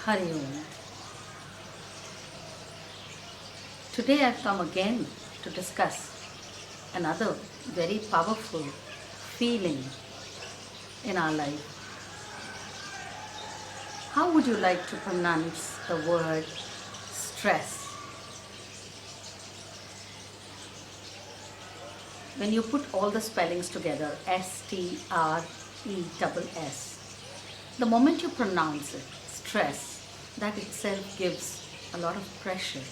Hari Om. Today I've come again to discuss another very powerful feeling in our life. How would you like to pronounce the word stress? When you put all the spellings together, S-T-R-E-S-S, the moment you pronounce it, stress, that itself gives a lot of pressure.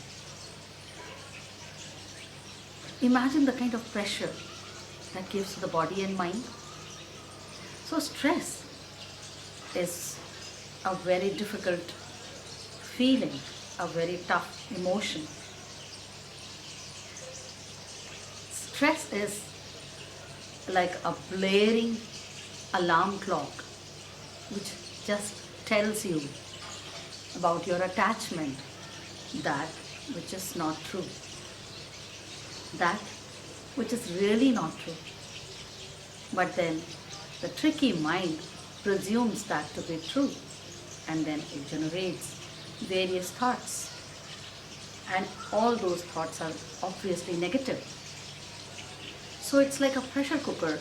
Imagine the kind of pressure that gives to the body and mind. So stress is a very difficult feeling, a very tough emotion. Stress is like a blaring alarm clock which just tells you about your attachment, that which is not true, that which is really not true. But then the tricky mind presumes that to be true, and then it generates various thoughts, and all those thoughts are obviously negative. So it's like a pressure cooker,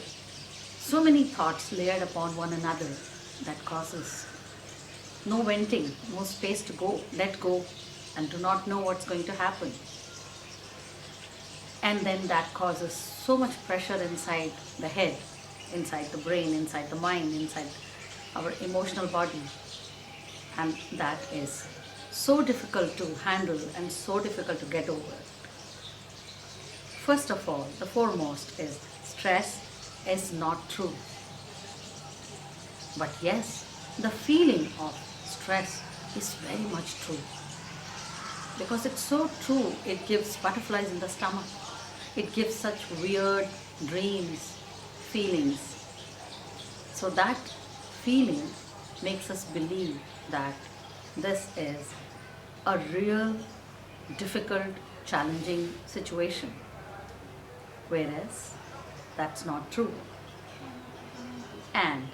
so many thoughts layered upon one another that causes no venting, no space to go, let go, and do not know what's going to happen. And then that causes so much pressure inside the head, inside the brain, inside the mind, inside our emotional body. And that is so difficult to handle and so difficult to get over. First of all, the foremost is stress is not true. But yes, the feeling of stress is very much true. Because it's so true, it gives butterflies in the stomach. It gives such weird dreams, feelings. So that feeling makes us believe that this is a real, difficult, challenging situation. Whereas that's not true. And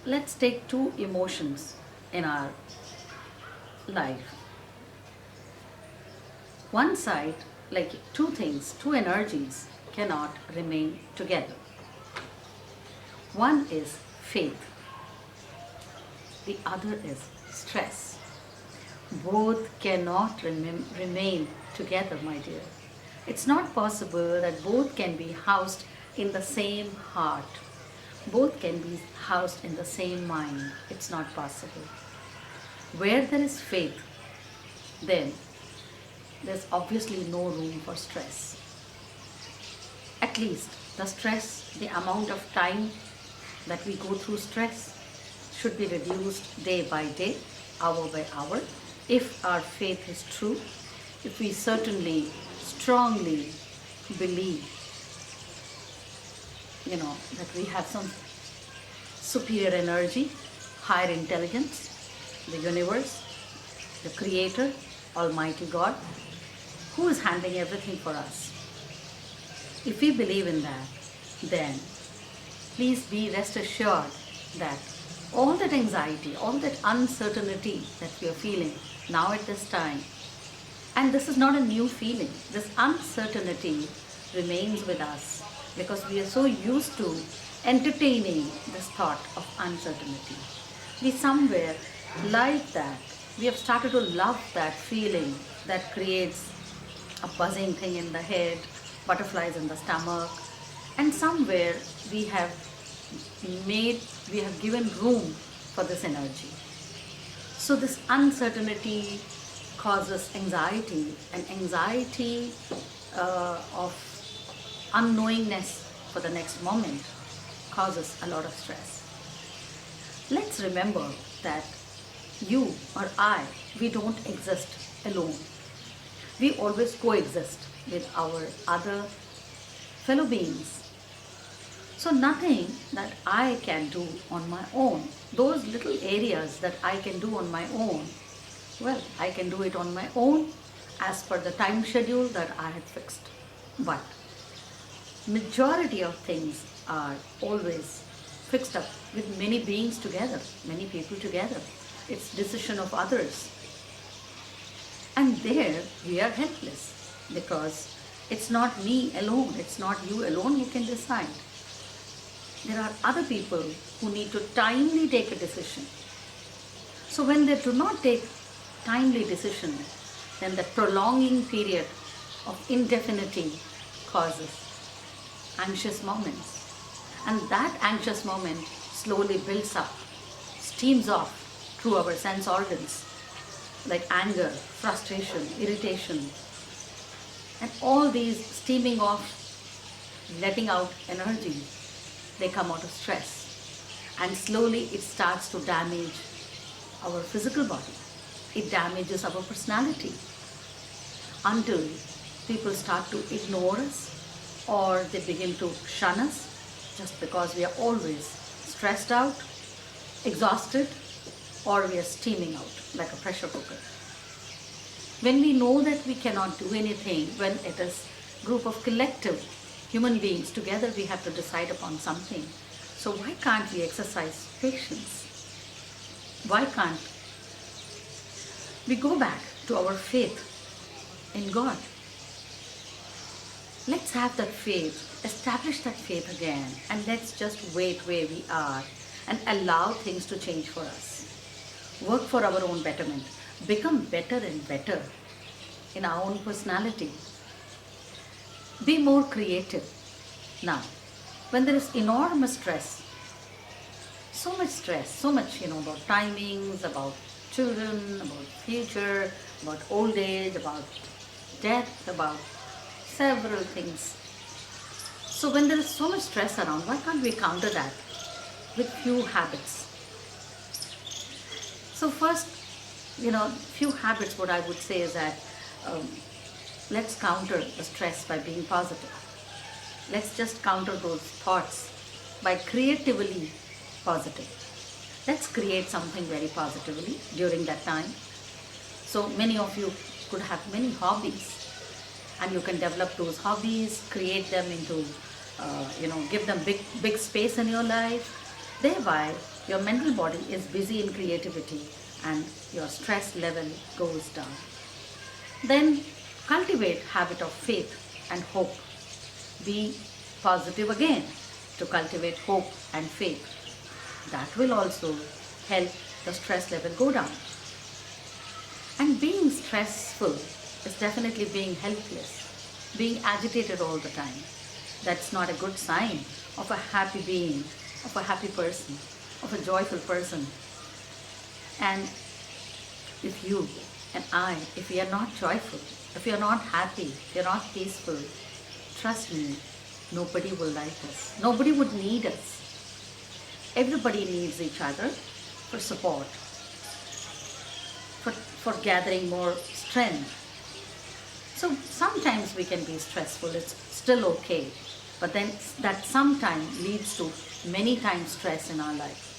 let's take two emotions in our life. One side, like two things, two energies cannot remain together. One is faith, the other is stress. Both cannot remain together, my dear. It's not possible that both can be housed in the same heart. Both can be housed in the same mind. It's not possible. Where there is faith, then there's obviously no room for stress. At least the stress, the amount of time that we go through stress should be reduced day by day, hour by hour. If our faith is true, if we certainly strongly believe, that we have some superior energy, higher intelligence, the universe, the creator, Almighty God, who is handling everything for us. If we believe in that, then please be rest assured that all that anxiety, all that uncertainty that we are feeling now at this time, and this is not a new feeling, this uncertainty remains with us because we are so used to entertaining this thought of uncertainty. We somewhere like that. We have started to love that feeling that creates a buzzing thing in the head, butterflies in the stomach, and somewhere we have given room for this energy. So this uncertainty causes anxiety, and anxiety of unknowingness for the next moment causes a lot of stress. Let's remember that you or I, we don't exist alone. We always coexist with our other fellow beings. So nothing that I can do on my own, those little areas that I can do on my own, well, I can do it on my own as per the time schedule that I had fixed. But majority of things are always fixed up with many beings together, many people together. It's decision of others. And there we are helpless because it's not me alone, it's not you alone who can decide. There are other people who need to timely take a decision. So when they do not take timely decision, then the prolonging period of indefinity causes anxious moments. And that anxious moment slowly builds up, steams off through our sense organs, like anger, frustration, irritation. And all these steaming off, letting out energy, they come out of stress. And slowly it starts to damage our physical body. It damages our personality until people start to ignore us or they begin to shun us just because we are always stressed out, exhausted, or we are steaming out like a pressure cooker. When we know that we cannot do anything, when it is a group of collective human beings together, we have to decide upon something. So why can't we exercise patience? Why can't we go back to our faith in God? Let's have that faith, establish that faith again, and let's just wait where we are and allow things to change for us. Work for our own betterment. Become better and better in our own personality. Be more creative. Now, when there is enormous stress, so much, about timings, about children, about future, about old age, about death, about several things. So when there is so much stress around, why can't we counter that with few habits? So first, few habits, what I would say is that let's counter the stress by being positive. Let's just counter those thoughts by creatively positive. Let's create something very positively during that time. So many of you could have many hobbies, and you can develop those hobbies, create them into, give them big space in your life. Thereby, your mental body is busy in creativity and your stress level goes down. Then cultivate habit of faith and hope. Be positive again to cultivate hope and faith. That will also help the stress level go down. And being stressful is definitely being helpless, being agitated all the time. That's not a good sign of a happy being, of a happy person, of a joyful person. And if you and I, if we are not joyful, if we are not happy, if we are not peaceful, trust me, nobody will like us. Nobody would need us. Everybody needs each other for support, for gathering more strength. So sometimes we can be stressful, it's still okay. But then that sometimes leads to many times stress in our life.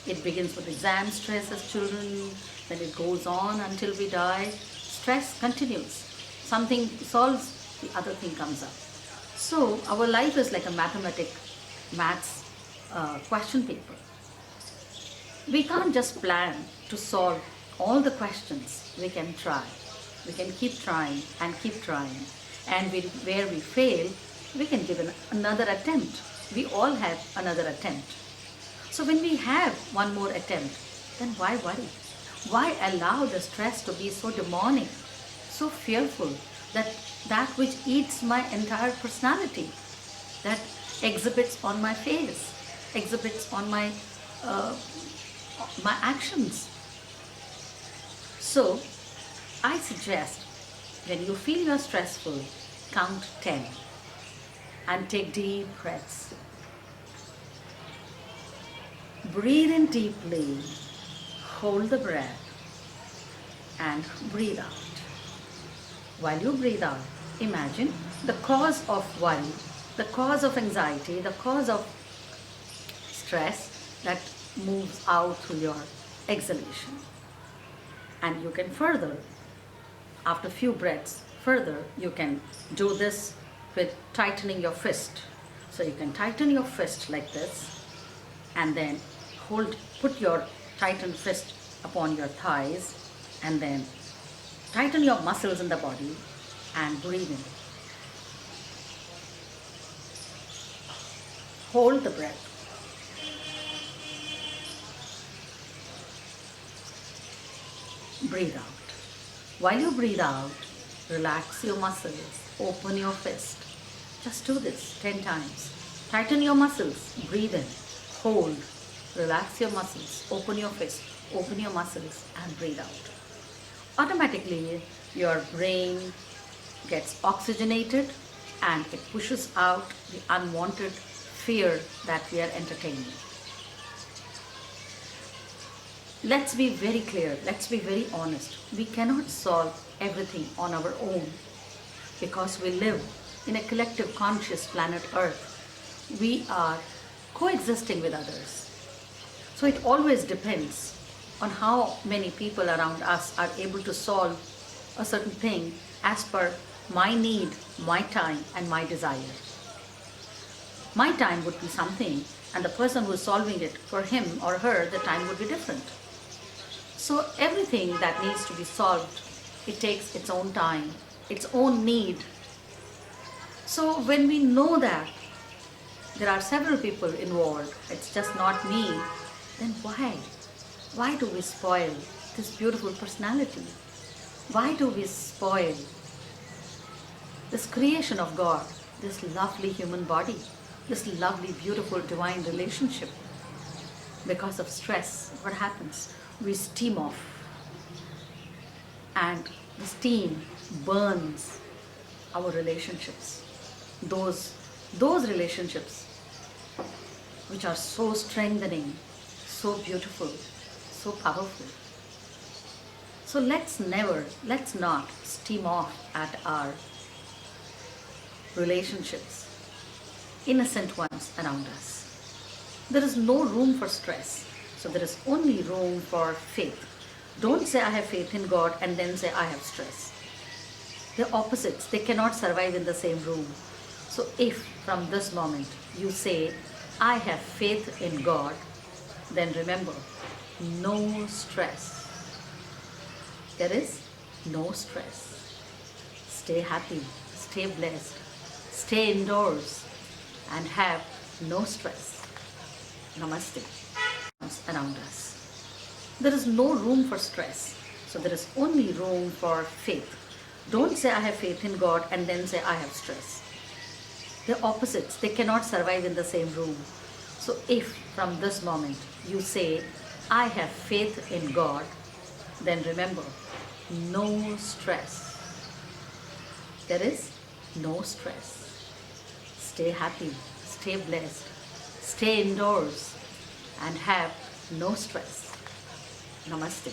It begins with exam stress as children, then it goes on until we die. Stress continues. Something solves, the other thing comes up. So our life is like a maths question paper. We can't just plan to solve all the questions. We can try. We can keep trying and keep trying. And where we fail, we can give another attempt. We all have another attempt. So when we have one more attempt, then why worry? Why allow the stress to be so demonic, so fearful, that which eats my entire personality, that exhibits on my face, exhibits on my actions. So I suggest when you feel you're stressful, count 10 and take deep breaths. Breathe in deeply, hold the breath and breathe out. While you breathe out, imagine the cause of worry, the cause of anxiety, the cause of stress that moves out through your exhalation. And you can further, after a few breaths, further you can do this with tightening your fist. So you can tighten your fist like this and then put your tightened fist upon your thighs, and then tighten your muscles in the body and breathe in. Hold the breath. Breathe out. While you breathe out, relax your muscles, open your fist. Just do this 10 times. Tighten your muscles, breathe in, hold, relax your muscles, open your fist, open your muscles and breathe out. Automatically, your brain gets oxygenated and it pushes out the unwanted fear that we are entertaining. Let's be very clear, let's be very honest. We cannot solve everything on our own because we live in a collective conscious planet Earth. We are coexisting with others. So it always depends on how many people around us are able to solve a certain thing as per my need, my time and my desire. My time would be something and the person who is solving it, for him or her, the time would be different. So everything that needs to be solved, it takes its own time, its own need. So when we know that there are several people involved, it's just not me, then why? Why do we spoil this beautiful personality? Why do we spoil this creation of God, this lovely human body, this lovely, beautiful, divine relationship? Because of stress, what happens? We steam off, and the steam burns our relationships. Those relationships which are so strengthening, so beautiful, so powerful. So let's not steam off at our relationships, innocent ones around us. There is no room for stress. So there is only room for faith. Don't say I have faith in God and then say I have stress. They're opposites. They cannot survive in the same room. So if from this moment you say I have faith in God, then remember, no stress. There is no stress. Stay happy, stay blessed, stay indoors and have no stress. Namaste. Around us. There is no room for stress. So there is only room for faith. Don't say I have faith in God and then say I have stress. They're opposites. They cannot survive in the same room. So if from this moment you say I have faith in God, then remember, no stress. There is no stress. Stay happy, stay blessed, stay indoors and have no stress. Namaste.